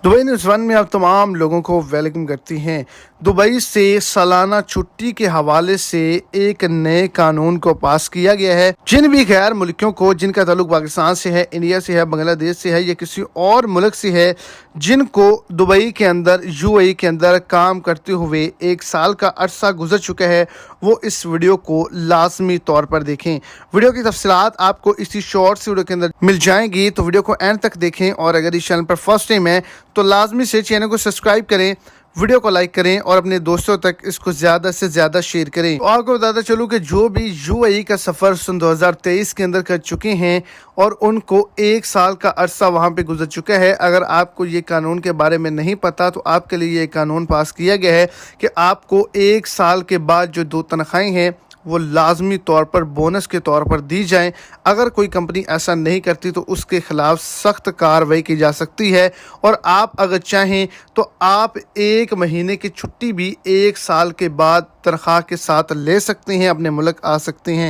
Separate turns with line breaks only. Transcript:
Dubai news one में आप तमाम लोगों को वेलकम करती हैं। दुबई से सालाना छुट्टी के हवाले से एक नए कानून को पास किया गया है। जिन भी गैर मुल्कियों को जिनका ताल्लुक पाकिस्तान से है, इंडिया से है, बांग्लादेश से है या किसी और मुल्क से है, जिनको दुबई के अंदर यूएई के अंदर काम करते हुए 1 साल का अरसा गुजर चुका है, वो इस वीडियो को लाजमी तौर पर देखें। वीडियो की तफसीलात आपको इसी शॉर्ट वीडियो के अंदर मिल जाएंगी, तो वीडियो को एंड तक देखें। और अगर इस चैनल पर फर्स्ट टाइम है तो लाजमी से चैनल को सब्सक्राइब करें, वीडियो को लाइक करें और अपने दोस्तों तक इसको ज़्यादा से ज़्यादा शेयर करें। तो आपको बताता चलूँ कि जो भी यूएई का सफ़र सन 2023 के अंदर कर चुके हैं और उनको 1 साल का अरसा वहाँ पे गुजर चुका है, अगर आपको ये कानून के बारे में नहीं पता तो आपके लिए ये कानून पास किया गया है कि आपको 1 साल के बाद जो 2 तनख्वाहें हैं वो लाजमी तौर पर बोनस के तौर पर दी जाएं। अगर कोई कंपनी ऐसा नहीं करती तो उसके खिलाफ सख्त कार्रवाई की जा सकती है। और आप अगर चाहें तो आप 1 महीने की छुट्टी भी 1 साल के बाद तनख्वाह के साथ ले सकते हैं, अपने मुल्क आ सकते हैं।